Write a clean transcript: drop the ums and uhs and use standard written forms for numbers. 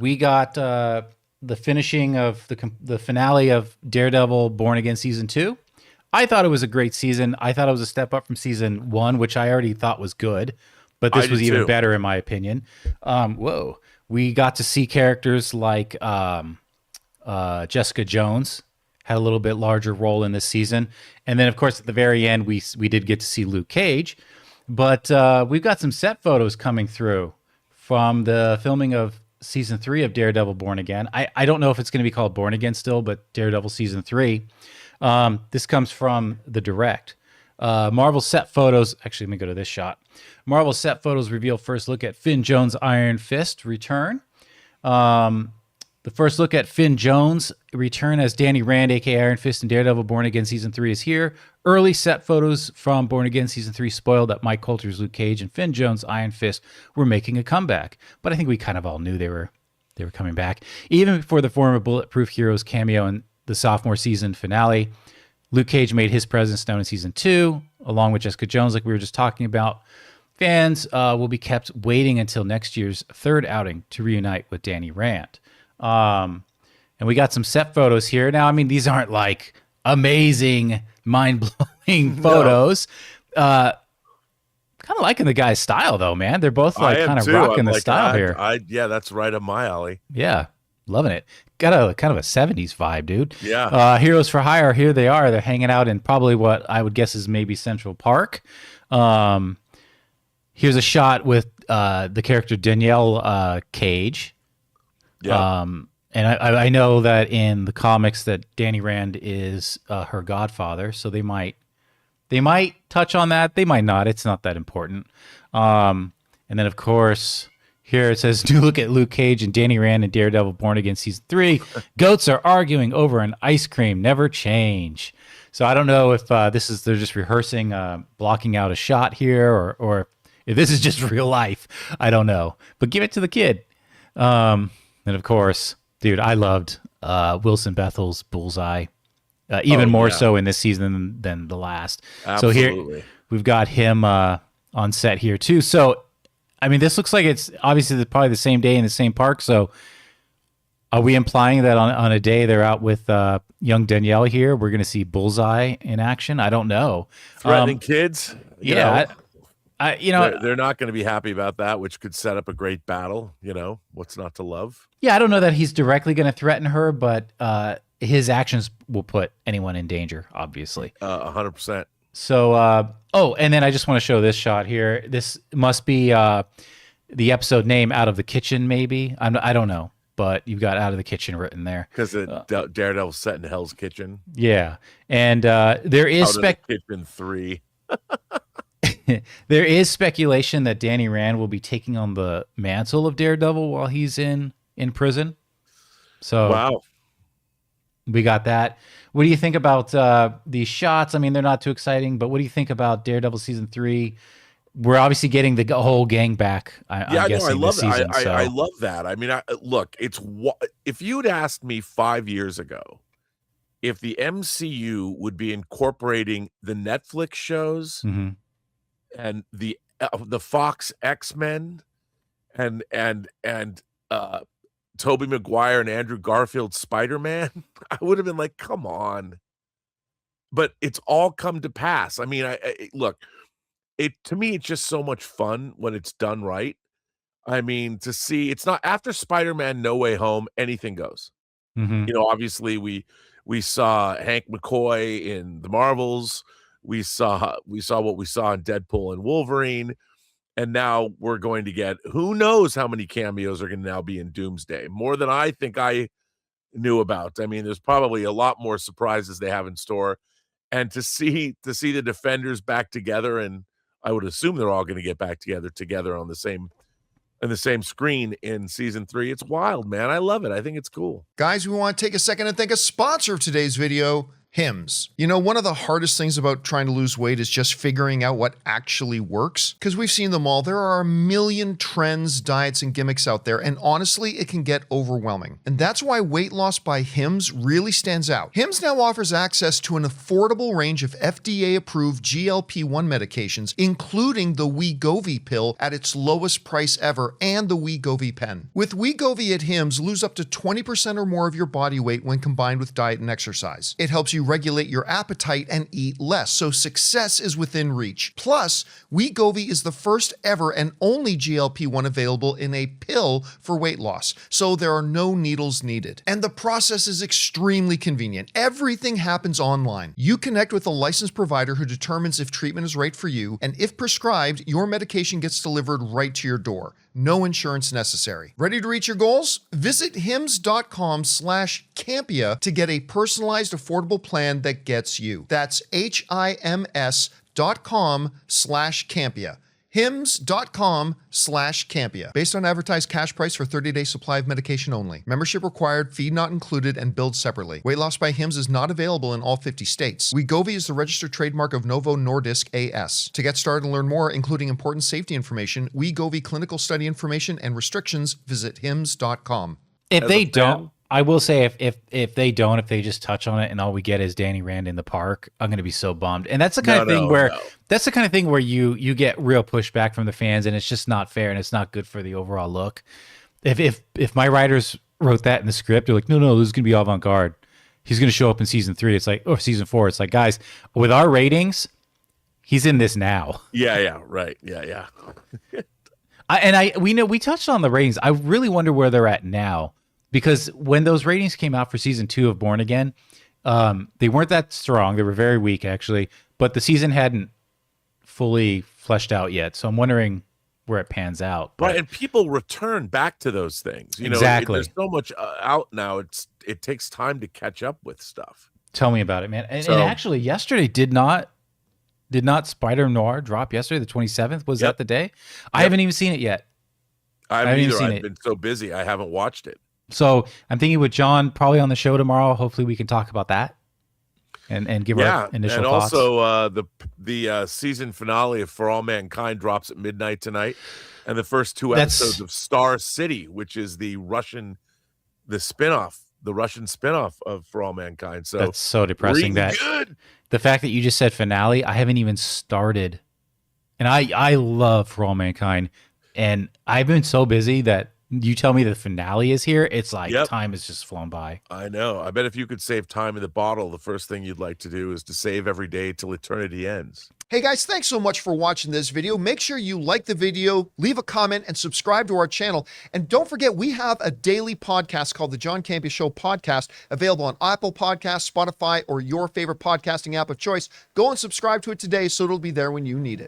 we got the finishing of the finale of Daredevil Born Again Season 2. I thought it was a great season. I thought it was a step up from Season 1, which I already thought was good, but this was even better in my opinion. Whoa. We got to see characters like Jessica Jones had a little bit larger role in this season. And then, of course, at the very end, we did get to see Luke Cage. But we've got some set photos coming through from the filming of Season 3 of Daredevil Born Again. I don't know if it's going to be called Born Again still, but Daredevil Season 3. This comes from the direct. Marvel set photos. Actually, let me go to this shot. Marvel set photos reveal first look at Finn Jones' Iron Fist return. The first look at Finn Jones' return as Danny Rand, a.k.a. Iron Fist, in Daredevil Born Again Season 3 is here. Early set photos from Born Again Season 3 spoiled that Mike Coulter's Luke Cage and Finn Jones' Iron Fist were making a comeback. But I think we kind of all knew they were coming back. Even before the former Bulletproof Heroes cameo in the sophomore season finale, Luke Cage made his presence known in Season 2, along with Jessica Jones, like we were just talking about. Fans will be kept waiting until next year's third outing to reunite with Danny Rand. And we got some set photos here. Now, I mean, these aren't like amazing, mind-blowing photos. Kind of liking the guy's style, though, man. They're both like kind of rocking the style here. Yeah, that's right up my alley. Yeah, loving it. Got a kind of a 70s vibe, dude. Yeah. Heroes for Hire, here they are. They're hanging out in probably what I would guess is maybe Central Park. Here's a shot with the character Danielle Cage. Yeah. And I know that in the comics that Danny Rand is her godfather, so they might touch on that. They might not. It's not that important. And then, of course, here it says, "New look at Luke Cage and Danny Rand in Daredevil Born Again Season 3. Goats are arguing over an ice cream. Never change." So I don't know if they're just rehearsing, blocking out a shot here, or if this is just real life. I don't know. But give it to the kid. And of course, dude, I loved Wilson Bethel's Bullseye, even more so in this season than the last. Absolutely. So here we've got him on set here too. So, I mean, this looks like it's obviously probably the same day in the same park. So are we implying that on a day they're out with young Danielle here, we're going to see Bullseye in action? I don't know. Threatening kids? Yeah. They're not going to be happy about that, which could set up a great battle. What's not to love? Yeah, I don't know that he's directly going to threaten her, but his actions will put anyone in danger, obviously. 100%. So, and then I just want to show this shot here. This must be the episode name, Out of the Kitchen, maybe. I don't know, but you've got Out of the Kitchen written there. Because Daredevil's set in Hell's Kitchen. Yeah, and there is Out of the Kitchen 3. There is speculation that Danny Rand will be taking on the mantle of Daredevil while he's in prison. So wow, we got that. What do you think about these shots? I mean, they're not too exciting, but what do you think about Daredevil Season 3? We're obviously getting the whole gang back. I'm guessing, I love this season, that. I love that. I mean, look, if you'd asked me 5 years ago if the MCU would be incorporating the Netflix shows. Mm-hmm. And the Fox X-Men and Tobey Maguire and Andrew Garfield Spider-Man, I would have been like, come on. But it's all come to pass. I mean, look, to me, it's just so much fun when it's done right. I mean, to see, it's not after Spider-Man No Way Home, anything goes. Mm-hmm. Obviously we saw Hank McCoy in the Marvels. We saw what we saw in Deadpool and Wolverine, and now we're going to get who knows how many cameos are going to now be in Doomsday, more than I think I knew about. I mean, there's probably a lot more surprises they have in store, and to see the Defenders back together, and I would assume they're all going to get back together on the same screen in Season 3. It's wild, man. I love it. I think it's cool. Guys, we want to take a second and thank a sponsor of today's video, Hims. You know, one of the hardest things about trying to lose weight is just figuring out what actually works, because we've seen them all. There are a million trends, diets, and gimmicks out there, and honestly, it can get overwhelming. And that's why weight loss by Hims really stands out. Hims now offers access to an affordable range of FDA-approved GLP-1 medications, including the Wegovy pill at its lowest price ever, and the Wegovy pen. With Wegovy at Hims, lose up to 20% or more of your body weight when combined with diet and exercise. It helps you regulate your appetite and eat less, so success is within reach. Plus, Wegovy is the first ever and only GLP-1 available in a pill for weight loss, so there are no needles needed. And the process is extremely convenient. Everything happens online. You connect with a licensed provider who determines if treatment is right for you, and if prescribed, your medication gets delivered right to your door. No insurance necessary. Ready to reach your goals? Visit hims.com/Campea to get a personalized, affordable plan that gets you. That's HIMS.com/Campea. hims.com/Campea. Based on advertised cash price for 30-day supply of medication only. Membership required, fee not included, and billed separately. Weight loss by Hims is not available in all 50 states. Wegovy is the registered trademark of Novo Nordisk A.S. To get started and learn more, including important safety information, Wegovy clinical study information, and restrictions, visit hims.com. If they don't, I will say if they don't, if they just touch on it and all we get is Danny Rand in the park, I'm going to be so bummed. And that's the kind of thing where that's the kind of thing where you get real pushback from the fans, and it's just not fair and it's not good for the overall look. If my writers wrote that in the script, they're like, no, this is going to be avant-garde. He's going to show up in season 3. It's like, or season 4. It's like, guys, with our ratings, he's in this now. Yeah, right. Yeah. We touched on the ratings. I really wonder where they're at now. Because when those ratings came out for season 2 of Born Again, they weren't that strong. They were very weak, actually. But the season hadn't fully fleshed out yet. So I'm wondering where it pans out. But, right, and people return back to those things. You know, exactly. There's so much out now. It takes time to catch up with stuff. Tell me about it, man. And actually, yesterday did not Spider Noir drop yesterday, the 27th? Was that the day? I haven't even seen it yet. I haven't either. I've been so busy. I haven't watched it. So I'm thinking with John probably on the show tomorrow. Hopefully we can talk about that and give our initial thoughts. And also the season finale of For All Mankind drops at midnight tonight, and the first 2 episodes of Star City, which is the Russian spinoff of For All Mankind. So that's so depressing. Good. The fact that you just said finale, I haven't even started, and I love For All Mankind, and I've been so busy that. You tell me the finale is here, it's like time has just flown by. I know. I bet if you could save time in the bottle, the first thing you'd like to do is to save every day till eternity ends. Hey guys, thanks so much for watching this video. Make sure you like the video, leave a comment, and subscribe to our channel. And don't forget, we have a daily podcast called the John Campea Show podcast, available on Apple Podcasts, Spotify, or your favorite podcasting app of choice. Go and subscribe to it today so it'll be there when you need it.